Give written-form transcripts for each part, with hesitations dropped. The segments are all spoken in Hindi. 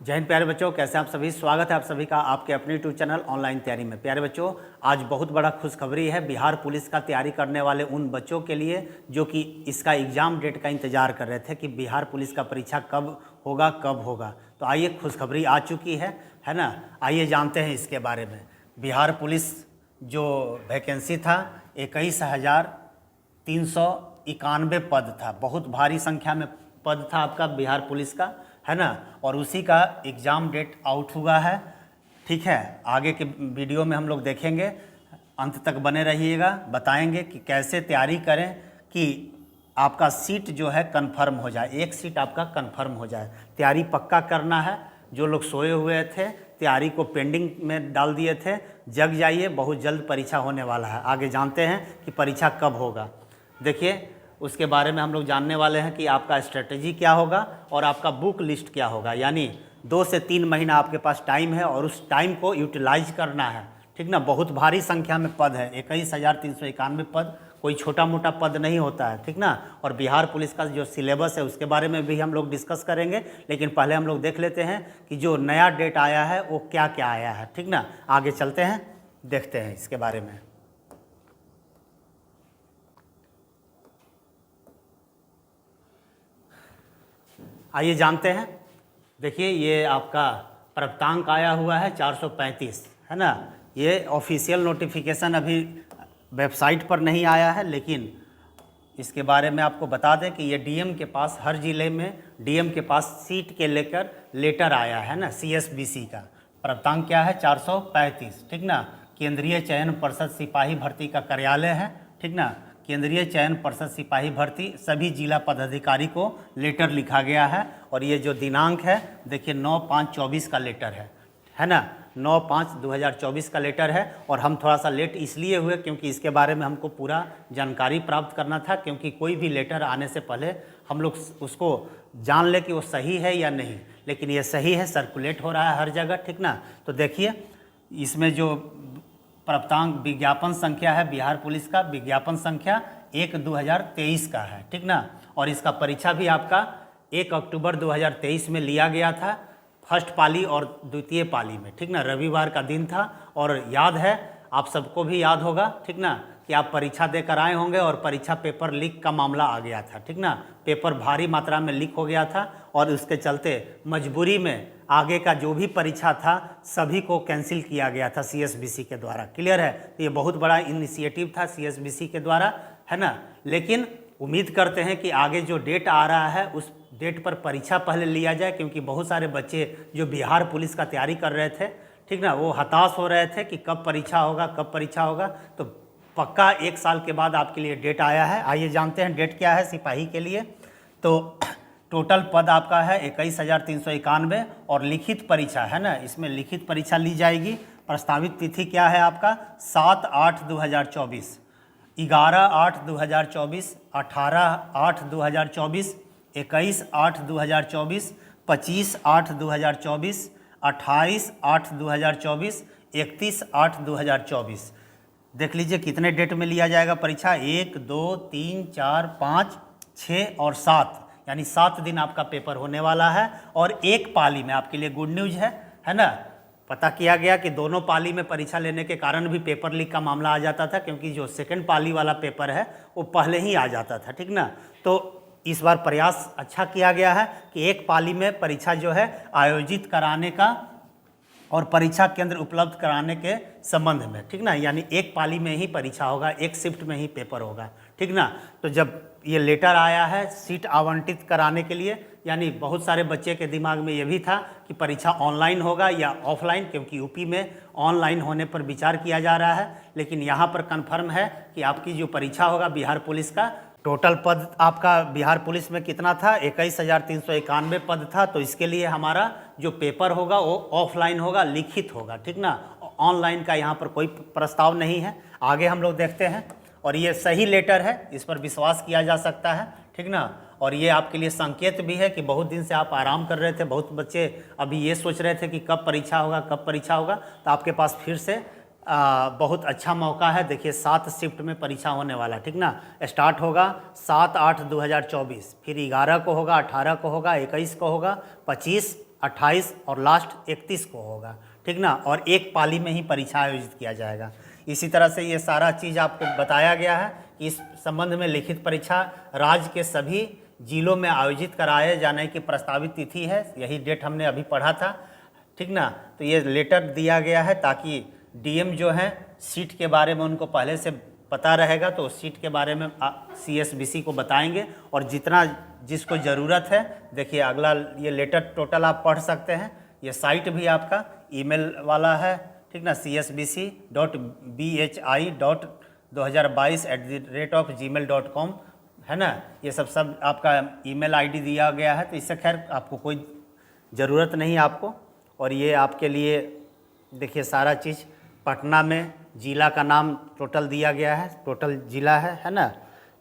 जय हिंद प्यारे बच्चों, कैसे आप सभी। स्वागत है आप सभी का आपके अपने यूट्यूब चैनल ऑनलाइन तैयारी में। प्यारे बच्चों, आज बहुत बड़ा खुशखबरी है बिहार पुलिस का तैयारी करने वाले उन बच्चों के लिए जो कि इसका एग्ज़ाम डेट का इंतज़ार कर रहे थे कि बिहार पुलिस का परीक्षा कब होगा। तो आइए, खुशखबरी आ चुकी है ना। आइए जानते हैं इसके बारे में। बिहार पुलिस जो वैकेंसी था 21,391 पद था, बहुत भारी संख्या में पद था आपका बिहार पुलिस का, है ना। और उसी का एग्ज़ाम डेट आउट हुआ है। ठीक है, आगे के वीडियो में हम लोग देखेंगे, अंत तक बने रहिएगा। बताएंगे कि कैसे तैयारी करें कि आपका सीट जो है कंफर्म हो जाए, एक सीट आपका कंफर्म हो जाए। तैयारी पक्का करना है। जो लोग सोए हुए थे, तैयारी को पेंडिंग में डाल दिए थे, जग जाइए, बहुत जल्द परीक्षा होने वाला है। आगे जानते हैं कि परीक्षा कब होगा। देखिए, उसके बारे में हम लोग जानने वाले हैं कि आपका स्ट्रेटजी क्या होगा और आपका बुक लिस्ट क्या होगा। यानी 2 से 3 महीना आपके पास टाइम है और उस टाइम को यूटिलाइज करना है। ठीक ना। बहुत भारी संख्या में पद है, 21,391 पद कोई छोटा मोटा पद नहीं होता है। ठीक ना। और बिहार पुलिस का जो सिलेबस है उसके बारे में भी हम लोग डिस्कस करेंगे, लेकिन पहले हम लोग देख लेते हैं कि जो नया डेट आया है वो क्या क्या आया है। ठीक ना। आगे चलते हैं, देखते हैं इसके बारे में। आइए जानते हैं। देखिए, ये आपका प्राप्तांक आया हुआ है 435, है ना। ये ऑफिशियल नोटिफिकेशन अभी वेबसाइट पर नहीं आया है, लेकिन इसके बारे में आपको बता दें कि ये डीएम के पास, हर ज़िले में डीएम के पास सीट के लेकर लेटर आया है ना, सीएसबीसी का। प्राप्तांक क्या है? 435। ठीक ना। केंद्रीय चयन पर्षद सिपाही भर्ती का कार्यालय है। ठीक ना। केंद्रीय चयन पर्षद सिपाही भर्ती सभी जिला पदाधिकारी को लेटर लिखा गया है। और ये जो दिनांक है, देखिए 9/5/24 का लेटर है ना। 9/5/2024 का लेटर है। और हम थोड़ा सा लेट इसलिए हुए क्योंकि इसके बारे में हमको पूरा जानकारी प्राप्त करना था, क्योंकि कोई भी लेटर आने से पहले हम लोग उसको जान ले कि वो सही है या नहीं। लेकिन ये सही है, सर्कुलेट हो रहा है हर जगह। ठीक ना। तो देखिए, इसमें जो प्राप्तांक विज्ञापन संख्या है बिहार पुलिस का, विज्ञापन संख्या 1/2023 का है। ठीक ना। और इसका परीक्षा भी आपका 1 अक्टूबर 2023 में लिया गया था, फर्स्ट पाली और द्वितीय पाली में। ठीक ना। रविवार का दिन था। और याद है, आप सबको भी याद होगा, ठीक ना, कि आप परीक्षा देकर आए होंगे और परीक्षा पेपर लीक का मामला आ गया था। ठीक ना। पेपर भारी मात्रा में लीक हो गया था और उसके चलते मजबूरी में आगे का जो भी परीक्षा था सभी को कैंसिल किया गया था सीएसबीसी के द्वारा। क्लियर है। तो ये बहुत बड़ा इनिशिएटिव था सीएसबीसी के द्वारा, है ना। लेकिन उम्मीद करते हैं कि आगे जो डेट आ रहा है उस डेट पर परीक्षा पहले लिया जाए, क्योंकि बहुत सारे बच्चे जो बिहार पुलिस का तैयारी कर रहे थे, ठीक ना, वो हताश हो रहे थे कि कब परीक्षा होगा, कब परीक्षा होगा। तो पक्का 1 साल के बाद आपके लिए डेट आया है। आइए जानते हैं डेट क्या है सिपाही के लिए। तो टोटल पद आपका है 21,391 और लिखित परीक्षा है ना, इसमें लिखित परीक्षा ली जाएगी। प्रस्तावित तिथि क्या है आपका? 7/8/2024, 11/8/2024, 18/8/2024, 21/8/2024, 25/8/2024, 28/8/2024, 31/8/2024। देख लीजिए कितने डेट में लिया जाएगा परीक्षा। 1, 2, 3, 4, 5, 6 और 7, यानी 7 दिन आपका पेपर होने वाला है। और एक पाली में आपके लिए गुड न्यूज है ना। पता किया गया कि दोनों पाली में परीक्षा लेने के कारण भी पेपर लीक का मामला आ जाता था, क्योंकि जो सेकंड पाली वाला पेपर है वो पहले ही आ जाता था। ठीक ना। तो इस बार प्रयास अच्छा किया गया है कि एक पाली में परीक्षा जो है आयोजित कराने का और परीक्षा केंद्र उपलब्ध कराने के संबंध में। ठीक ना। यानी एक पाली में ही परीक्षा होगा, एक शिफ्ट में ही पेपर होगा। ठीक ना। तो जब ये लेटर आया है सीट आवंटित कराने के लिए, यानी बहुत सारे बच्चे के दिमाग में ये भी था कि परीक्षा ऑनलाइन होगा या ऑफलाइन, क्योंकि यूपी में ऑनलाइन होने पर विचार किया जा रहा है। लेकिन यहाँ पर कन्फर्म है कि आपकी जो परीक्षा होगा बिहार पुलिस का, टोटल पद आपका बिहार पुलिस में कितना था? 21,391 पद था। तो इसके लिए हमारा जो पेपर होगा वो ऑफलाइन होगा, लिखित होगा। ठीक ना। ऑनलाइन का यहाँ पर कोई प्रस्ताव नहीं है। आगे हम लोग देखते हैं। और ये सही लेटर है, इस पर विश्वास किया जा सकता है। ठीक ना। और ये आपके लिए संकेत भी है कि बहुत दिन से आप आराम कर रहे थे, बहुत बच्चे अभी ये सोच रहे थे कि कब परीक्षा होगा, कब परीक्षा होगा। तो आपके पास फिर से बहुत अच्छा मौका है। देखिए 7 शिफ्ट में परीक्षा होने वाला। ठीक ना। स्टार्ट होगा 7/8/2024, फिर 11 को होगा, 18 को होगा, 21 को होगा, 25 28 और लास्ट 31 को होगा, ठीक ना। और एक पाली में ही परीक्षा आयोजित किया जाएगा। इसी तरह से ये सारा चीज़ आपको बताया गया है कि इस संबंध में लिखित परीक्षा राज्य के सभी जिलों में आयोजित कराए जाने की प्रस्तावित तिथि है। यही डेट हमने अभी पढ़ा था, ठीक ना। तो ये लेटर दिया गया है ताकि डीएम जो है सीट के बारे में उनको पहले से पता रहेगा, तो सीट के बारे में सीएसबीसी को बताएंगे और जितना जिसको ज़रूरत है। देखिए अगला ये लेटर टोटल आप पढ़ सकते हैं। ये साइट भी आपका ईमेल वाला है, ठीक ना, csbc.bhi.2022@gmail.com है ना। ये सब आपका ईमेल आईडी दिया गया है, तो इससे खैर आपको कोई ज़रूरत नहीं आपको। और ये आपके लिए देखिए सारा चीज़ पटना में ज़िला का नाम टोटल दिया गया है, टोटल ज़िला है ना।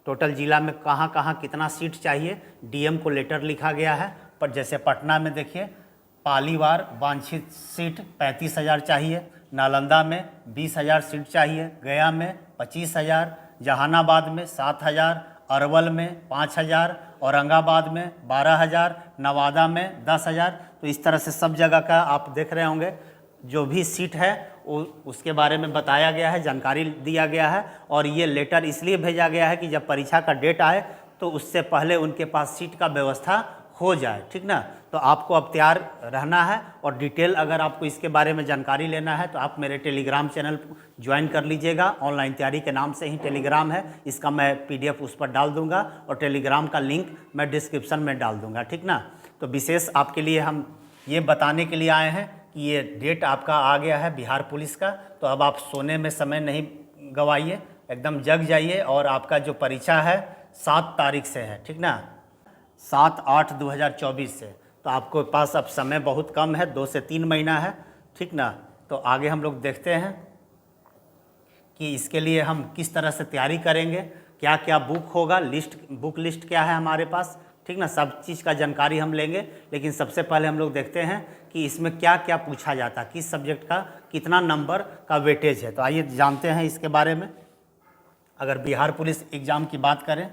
टोटल ज़िला में कहाँ कहाँ कितना सीट चाहिए डीएम को लेटर लिखा गया है। पर जैसे पटना में देखिए पालीवार वांछित सीट 35,000 चाहिए, नालंदा में 20,000 सीट चाहिए, गया में 25,000, जहानाबाद में 7,000, अरवल में 5,000, औरंगाबाद में 12,000, नवादा में 10,000। तो इस तरह से सब जगह का आप देख रहे होंगे जो भी सीट है उसके बारे में बताया गया है, जानकारी दिया गया है। और ये लेटर इसलिए भेजा गया है कि जब परीक्षा का डेट आए तो उससे पहले उनके पास सीट का व्यवस्था हो जाए, ठीक ना। तो आपको अब तैयार रहना है। और डिटेल अगर आपको इसके बारे में जानकारी लेना है तो आप मेरे टेलीग्राम चैनल ज्वाइन कर लीजिएगा। ऑनलाइन तैयारी के नाम से ही टेलीग्राम है, इसका मैं PDF उस पर डाल दूंगा और टेलीग्राम का लिंक मैं डिस्क्रिप्शन में डाल दूंगा, ठीक ना। तो विशेष आपके लिए हम ये बताने के लिए आए हैं कि ये डेट आपका आ गया है बिहार पुलिस का। तो अब आप सोने में समय नहीं गवाइए, एकदम जग जाइए। और आपका जो परीक्षा है 7 तारीख से है, ठीक ना, 7/8/2024 से। तो आपके पास अब समय बहुत कम है, 2 से 3 महीना है, ठीक ना। तो आगे हम लोग देखते हैं कि इसके लिए हम किस तरह से तैयारी करेंगे, क्या क्या बुक होगा, बुक लिस्ट क्या है हमारे पास, ठीक ना। सब चीज़ का जानकारी हम लेंगे। लेकिन सबसे पहले हम लोग देखते हैं कि इसमें क्या क्या पूछा जाता है, किस सब्जेक्ट का कितना नंबर का वेटेज है। तो आइए जानते हैं इसके बारे में। अगर बिहार पुलिस एग्ज़ाम की बात करें,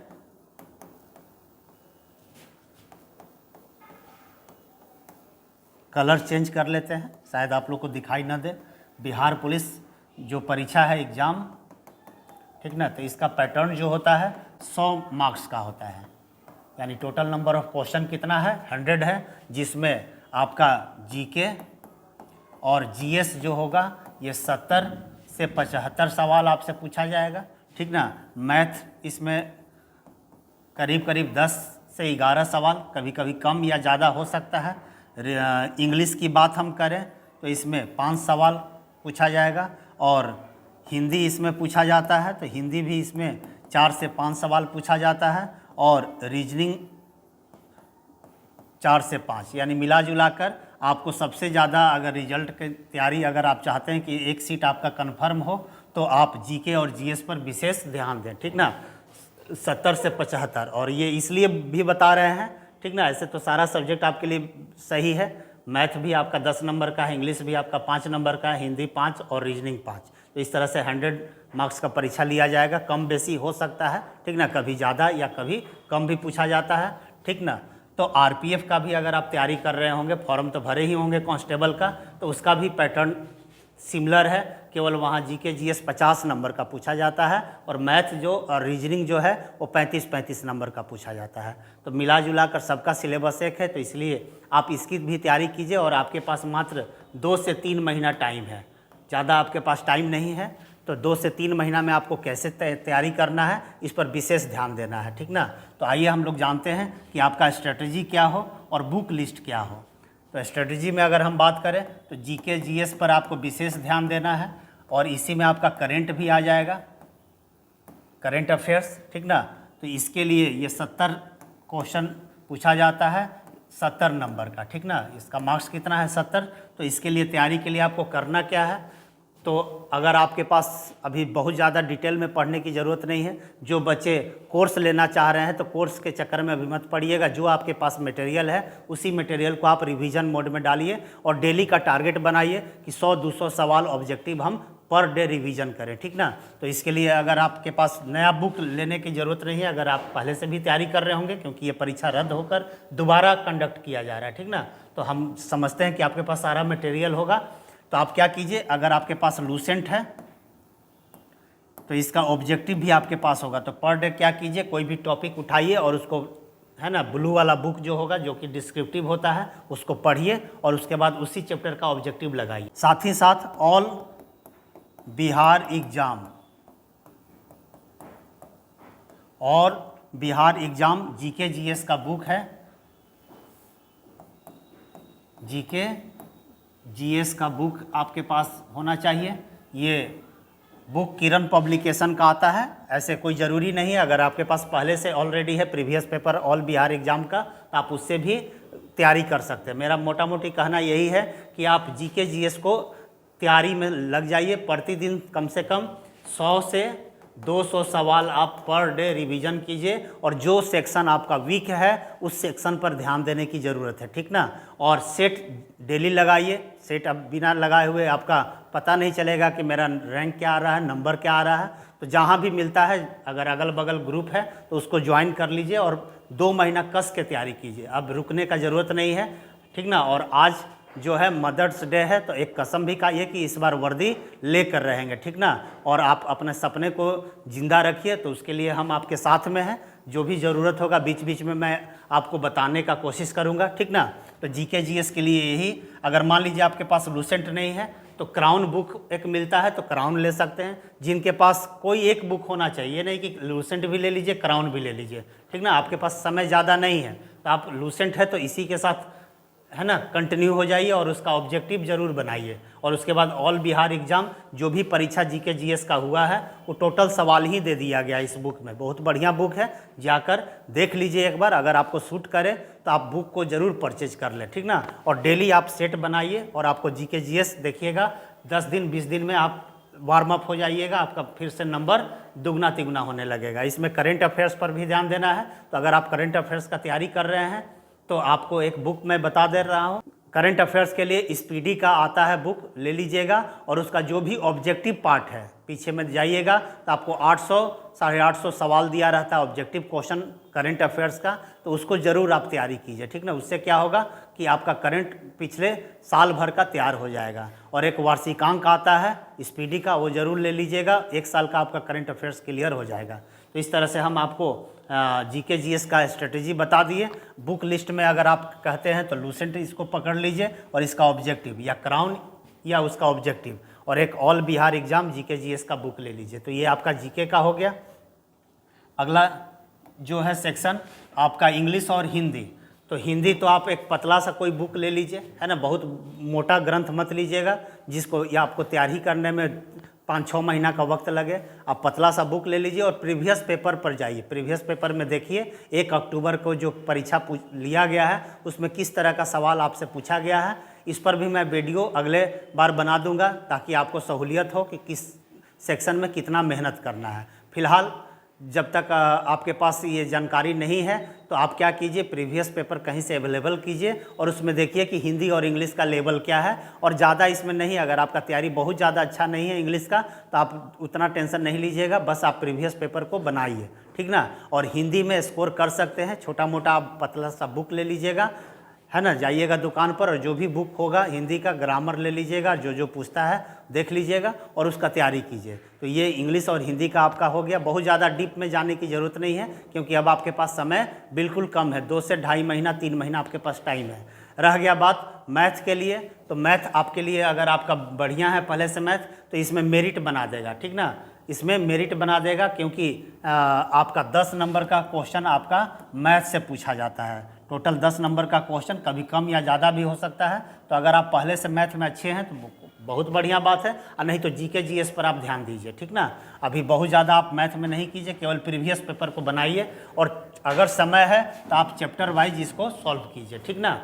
कलर चेंज कर लेते हैं, शायद आप लोग को दिखाई ना दे। बिहार पुलिस जो परीक्षा है एग्ज़ाम, ठीक ना, तो इसका पैटर्न जो होता है 100 मार्क्स का होता है। यानी टोटल नंबर ऑफ क्वेश्चन कितना है, 100 है, जिसमें आपका जीके और जीएस जो होगा ये 70 से 75 सवाल आपसे पूछा जाएगा, ठीक ना। मैथ इसमें करीब करीब 10 से 11 सवाल, कभी कभी कम या ज़्यादा हो सकता है। इंग्लिश की बात हम करें तो इसमें 5 सवाल पूछा जाएगा। और हिंदी इसमें पूछा जाता है, तो हिंदी भी इसमें 4 से 5 सवाल पूछा जाता है। और रीजनिंग 4 से 5, यानी मिला जुला कर आपको सबसे ज़्यादा, अगर रिजल्ट की तैयारी अगर आप चाहते हैं कि एक सीट आपका कन्फर्म हो तो आप जीके और जीएस पर विशेष ध्यान दें, ठीक ना। 70 से 75, और ये इसलिए भी बता रहे हैं, ठीक ना। ऐसे तो सारा सब्जेक्ट आपके लिए सही है। मैथ भी आपका 10 नंबर का है, इंग्लिश भी आपका 5 नंबर का है, हिंदी 5 और रीजनिंग 5। तो इस तरह से 100 मार्क्स का परीक्षा लिया जाएगा। कम बेसी हो सकता है, ठीक ना, कभी ज़्यादा या कभी कम भी पूछा जाता है, ठीक ना। तो आरपीएफ का भी अगर आप तैयारी कर रहे होंगे, फॉर्म तो भरे ही होंगे कांस्टेबल का, तो उसका भी पैटर्न सिमिलर है, केवल वहाँ जीके जीएस 50 नंबर का पूछा जाता है और मैथ जो और रीजनिंग जो है वो 35-35 नंबर का पूछा जाता है। तो मिला जुला कर सबका सिलेबस एक है, तो इसलिए आप इसकी भी तैयारी कीजिए। और आपके पास मात्र 2 से 3 महीना टाइम है, ज़्यादा आपके पास टाइम नहीं है। तो 2 से 3 महीना में आपको कैसे तैयारी करना है, इस पर विशेष ध्यान देना है, ठीक ना। तो आइए हम लोग जानते हैं कि आपका स्ट्रेटजी क्या हो और बुक लिस्ट क्या हो। तो स्ट्रेटजी में अगर हम बात करें तो जीके जीएस पर आपको विशेष ध्यान देना है। और इसी में आपका करंट भी आ जाएगा, करंट अफेयर्स, ठीक ना। तो इसके लिए ये 70 क्वेश्चन पूछा जाता है, 70 नंबर का, ठीक ना। इसका मार्क्स कितना है, 70। तो इसके लिए तैयारी के लिए आपको करना क्या है, तो अगर आपके पास अभी बहुत ज़्यादा डिटेल में पढ़ने की ज़रूरत नहीं है, जो बच्चे कोर्स लेना चाह रहे हैं तो कोर्स के चक्कर में अभी मत पढ़िएगा। जो आपके पास मटेरियल है उसी मटेरियल को आप रिवीजन मोड में डालिए और डेली का टारगेट बनाइए कि 100-200 सवाल ऑब्जेक्टिव हम पर डे रिवीजन करें, ठीक ना। तो इसके लिए अगर आपके पास नया बुक लेने की ज़रूरत नहीं है, अगर आप पहले से भी तैयारी कर रहे होंगे, क्योंकि ये परीक्षा रद्द होकर दोबारा कंडक्ट किया जा रहा है, ठीक ना। तो हम समझते हैं कि आपके पास सारा मटेरियल होगा। तो आप क्या कीजिए, अगर आपके पास लूसेंट है तो इसका ऑब्जेक्टिव भी आपके पास होगा। तो पर डे क्या कीजिए, कोई भी टॉपिक उठाइए और उसको, है ना, ब्लू वाला बुक जो होगा जो कि डिस्क्रिप्टिव होता है उसको पढ़िए और उसके बाद उसी चैप्टर का ऑब्जेक्टिव लगाइए। साथ ही साथ ऑल बिहार एग्जाम और बिहार एग्जाम जीके जीएस का बुक है, जीके जीएस का बुक आपके पास होना चाहिए। ये बुक किरण पब्लिकेशन का आता है, ऐसे कोई ज़रूरी नहीं है। अगर आपके पास पहले से ऑलरेडी है previous paper all Bihar exam का, तो आप उससे भी तैयारी कर सकते हैं। मेरा मोटा मोटी कहना यही है कि आप जीके जीएस को तैयारी में लग जाइए। प्रतिदिन कम से कम 100 से 200 सवाल आप पर डे रिवीजन कीजिए और जो सेक्शन आपका वीक है उस सेक्शन पर ध्यान देने की ज़रूरत है, ठीक ना। और सेट डेली लगाइए। सेट अब बिना लगाए हुए आपका पता नहीं चलेगा कि मेरा रैंक क्या आ रहा है, नंबर क्या आ रहा है। तो जहाँ भी मिलता है, अगर अगल बगल ग्रुप है तो उसको ज्वाइन कर लीजिए और 2 महीना कस के तैयारी कीजिए। अब रुकने का ज़रूरत नहीं है, ठीक ना। और आज जो है मदर्स डे है, तो एक कसम भी खाइए कि इस बार वर्दी लेकर रहेंगे, ठीक ना। और आप अपने सपने को जिंदा रखिए, तो उसके लिए हम आपके साथ में हैं। जो भी ज़रूरत होगा बीच बीच में मैं आपको बताने का कोशिश करूंगा, ठीक ना। तो जीके जीएस के लिए यही, अगर मान लीजिए आपके पास लूसेंट नहीं है तो क्राउन बुक एक मिलता है, तो क्राउन ले सकते हैं। जिनके पास कोई एक बुक होना चाहिए, नहीं कि लूसेंट भी ले लीजिए क्राउन भी ले लीजिए, ठीक ना। आपके पास समय ज़्यादा नहीं है तो आप लूसेंट है तो इसी के साथ, है ना, कंटिन्यू हो जाइए और उसका ऑब्जेक्टिव ज़रूर बनाइए। और उसके बाद ऑल बिहार एग्ज़ाम जो भी परीक्षा जीके जीएस का हुआ है वो टोटल सवाल ही दे दिया गया इस बुक में। बहुत बढ़िया बुक है, जाकर देख लीजिए एक बार। अगर आपको सूट करे तो आप बुक को ज़रूर परचेज कर लें, ठीक ना। और डेली आप सेट बनाइए और आपको जीके जीएस देखिएगा 10 दिन 20 दिन में आप वार्म अप हो जाइएगा, आपका फिर से नंबर दुगना तिगुना होने लगेगा। इसमें करेंट अफेयर्स पर भी ध्यान देना है। तो अगर आप करेंट अफेयर्स का तैयारी कर रहे हैं तो आपको एक बुक मैं बता दे रहा हूँ। करंट अफेयर्स के लिए स्पीडी का आता है बुक, ले लीजिएगा। और उसका जो भी ऑब्जेक्टिव पार्ट है, पीछे में जाइएगा तो आपको 800 850 सवाल दिया रहता है ऑब्जेक्टिव क्वेश्चन करंट अफेयर्स का, तो उसको ज़रूर आप तैयारी कीजिए, ठीक ना। उससे क्या होगा कि आपका करंट पिछले साल भर का तैयार हो जाएगा। और एक वार्षिकांक आता है स्पीडी का, वो ज़रूर ले लीजिएगा। 1 साल का आपका करंट अफेयर्स क्लियर हो जाएगा। तो इस तरह से हम आपको जीके जीएस का स्ट्रेटेजी बता दिए। बुक लिस्ट में अगर आप कहते हैं तो लूसेंट इसको पकड़ लीजिए और इसका ऑब्जेक्टिव, या क्राउन या उसका ऑब्जेक्टिव, और एक all Bihar exam GK GS का बुक ले लीजिए। तो ये आपका जीके का हो गया। अगला जो है सेक्शन आपका इंग्लिश और हिंदी। तो हिंदी तो आप एक पतला सा कोई बुक ले लीजिए, है ना। बहुत मोटा ग्रंथ मत लीजिएगा जिसको या आपको तैयारी करने में 5-6 महीना का वक्त लगे। आप पतला सा बुक ले लीजिए और प्रीवियस पेपर पर जाइए। प्रीवियस पेपर में देखिए 1 अक्टूबर को जो परीक्षा लिया गया है उसमें किस तरह का सवाल आपसे पूछा गया है। इस पर भी मैं वीडियो अगले बार बना दूंगा ताकि आपको सहूलियत हो कि किस सेक्शन में कितना मेहनत करना है। फिलहाल जब तक आपके पास ये जानकारी नहीं है तो आप क्या कीजिए, प्रीवियस पेपर कहीं से अवेलेबल कीजिए और उसमें देखिए कि हिंदी और इंग्लिश का लेवल क्या है। और ज़्यादा इसमें नहीं, अगर आपका तैयारी बहुत ज़्यादा अच्छा नहीं है इंग्लिश का तो आप उतना टेंशन नहीं लीजिएगा, बस आप प्रीवियस पेपर को बनाइए, ठीक ना। और हिंदी में स्कोर कर सकते हैं, छोटा मोटा आप पतला सा बुक ले लीजिएगा, है ना। जाइएगा दुकान पर और जो भी बुक होगा हिंदी का ग्रामर ले लीजिएगा, जो पूछता है देख लीजिएगा और उसका तैयारी कीजिए। तो ये इंग्लिश और हिंदी का आपका हो गया। बहुत ज़्यादा डीप में जाने की ज़रूरत नहीं है क्योंकि अब आपके पास समय बिल्कुल कम है, 2 से ढाई महीना 3 महीना आपके पास टाइम है। रह गया बात मैथ के लिए, तो मैथ आपके लिए अगर आपका बढ़िया है पहले से मैथ तो इसमें मेरिट बना देगा, ठीक ना। इसमें मेरिट बना देगा क्योंकि आपका 10 नंबर का क्वेश्चन आपका मैथ से पूछा जाता है। टोटल 10 नंबर का क्वेश्चन, कभी कम या ज़्यादा भी हो सकता है। तो अगर आप पहले से मैथ में अच्छे हैं तो बहुत बढ़िया बात है, और नहीं तो जीके जीएस पर आप ध्यान दीजिए, ठीक ना। अभी बहुत ज़्यादा आप मैथ में नहीं कीजिए, केवल प्रीवियस पेपर को बनाइए और अगर समय है तो आप चैप्टर वाइज इसको सॉल्व कीजिए, ठीक ना।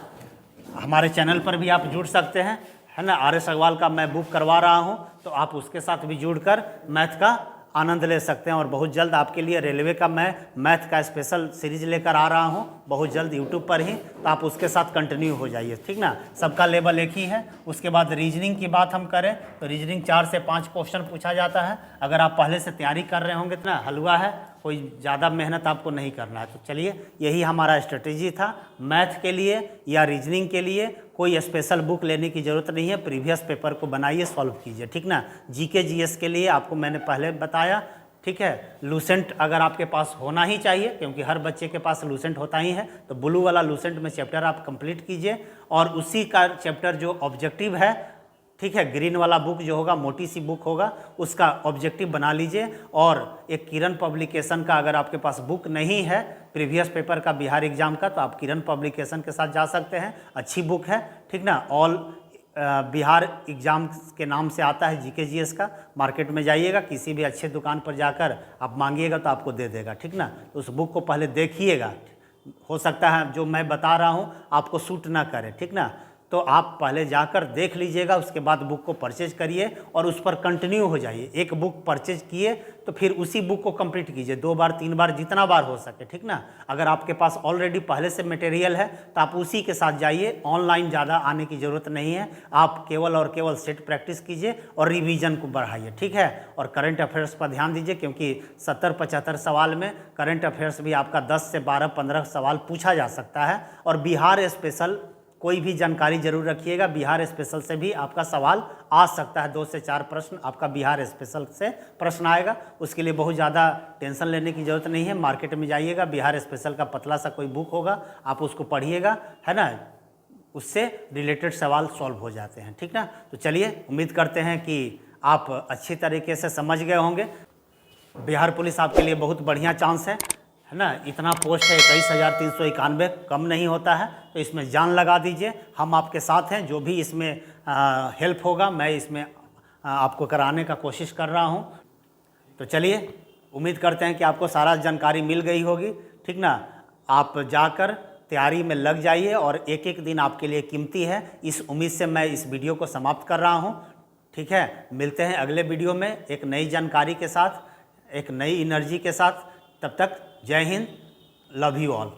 हमारे चैनल पर भी आप जुड़ सकते हैं, है ना। RS अग्रवाल का मैं बुक करवा रहा हूँ तो आप उसके साथ भी जुड़कर मैथ का आनंद ले सकते हैं। और बहुत जल्द आपके लिए रेलवे का मैं मैथ का स्पेशल सीरीज लेकर आ रहा हूँ, बहुत जल्द यूट्यूब पर ही, तो आप उसके साथ कंटिन्यू हो जाइए, ठीक ना। सबका लेवल एक ही है। उसके बाद रीजनिंग की बात हम करें तो रीजनिंग 4 से 5 क्वेश्चन पूछा जाता है। अगर आप पहले से तैयारी कर रहे होंगे तो ना हलवा है, कोई ज़्यादा मेहनत आपको नहीं करना है। तो चलिए यही हमारा स्ट्रेटेजी था। मैथ के लिए या रीजनिंग के लिए कोई स्पेशल बुक लेने की ज़रूरत नहीं है, प्रीवियस पेपर को बनाइए, सॉल्व कीजिए, ठीक ना। जीके जीएस के लिए आपको मैंने पहले बताया, ठीक है। लूसेंट अगर आपके पास होना ही चाहिए, क्योंकि हर बच्चे के पास लूसेंट होता ही है, तो ब्लू वाला लूसेंट में चैप्टर आप कंप्लीट कीजिए और उसी का चैप्टर जो ऑब्जेक्टिव है, ठीक है, ग्रीन वाला बुक जो होगा, मोटी सी बुक होगा, उसका ऑब्जेक्टिव बना लीजिए। और एक किरण पब्लिकेशन का अगर आपके पास बुक नहीं है प्रीवियस पेपर का बिहार एग्जाम का, तो आप किरण पब्लिकेशन के साथ जा सकते हैं, अच्छी बुक है, ठीक ना। ऑल बिहार एग्जाम के नाम से आता है जीके जीएस का। मार्केट में जाइएगा, किसी भी अच्छे दुकान पर जाकर आप मांगिएगा तो आपको दे देगा, ठीक ना। तो उस बुक को पहले देखिएगा, हो सकता है जो मैं बता रहा हूँ आपको सूट ना करे, ठीक ना। तो आप पहले जाकर देख लीजिएगा, उसके बाद बुक को परचेज करिए और उस पर कंटिन्यू हो जाइए। एक बुक परचेज किए तो फिर उसी बुक को कंप्लीट कीजिए 2 बार 3 बार, जितना बार हो सके, ठीक ना। अगर आपके पास ऑलरेडी पहले से मटेरियल है तो आप उसी के साथ जाइए, ऑनलाइन ज़्यादा आने की ज़रूरत नहीं है। आप केवल और केवल सेट प्रैक्टिस कीजिए और रिवीजन को बढ़ाइए, ठीक है। और करंट अफेयर्स पर ध्यान दीजिए, क्योंकि 70-75 सवाल में करंट अफेयर्स भी आपका 10 से 12-15 सवाल पूछा जा सकता है। और बिहार स्पेशल कोई भी जानकारी जरूर रखिएगा, बिहार स्पेशल से भी आपका सवाल आ सकता है। 2 से 4 प्रश्न आपका बिहार स्पेशल से प्रश्न आएगा, उसके लिए बहुत ज़्यादा टेंशन लेने की ज़रूरत नहीं है। मार्केट में जाइएगा, बिहार स्पेशल का पतला सा कोई बुक होगा, आप उसको पढ़िएगा, है ना, उससे रिलेटेड सवाल सॉल्व हो जाते हैं, ठीक ना। तो चलिए, उम्मीद करते हैं कि आप अच्छी तरीके से समझ गए होंगे। बिहार पुलिस आपके लिए बहुत बढ़िया चांस है ना। इतना पोस्ट है 21,391, कम नहीं होता है, तो इसमें जान लगा दीजिए। हम आपके साथ हैं, जो भी इसमें हेल्प होगा मैं इसमें आपको कराने का कोशिश कर रहा हूं। तो चलिए, उम्मीद करते हैं कि आपको सारा जानकारी मिल गई होगी, ठीक ना। आप जाकर तैयारी में लग जाइए और एक एक दिन आपके लिए कीमती है। इस उम्मीद से मैं इस वीडियो को समाप्त कर रहा हूँ, ठीक है। मिलते हैं अगले वीडियो में एक नई जानकारी के साथ, एक नई एनर्जी के साथ। तब तक जय हिंद, लव यू ऑल।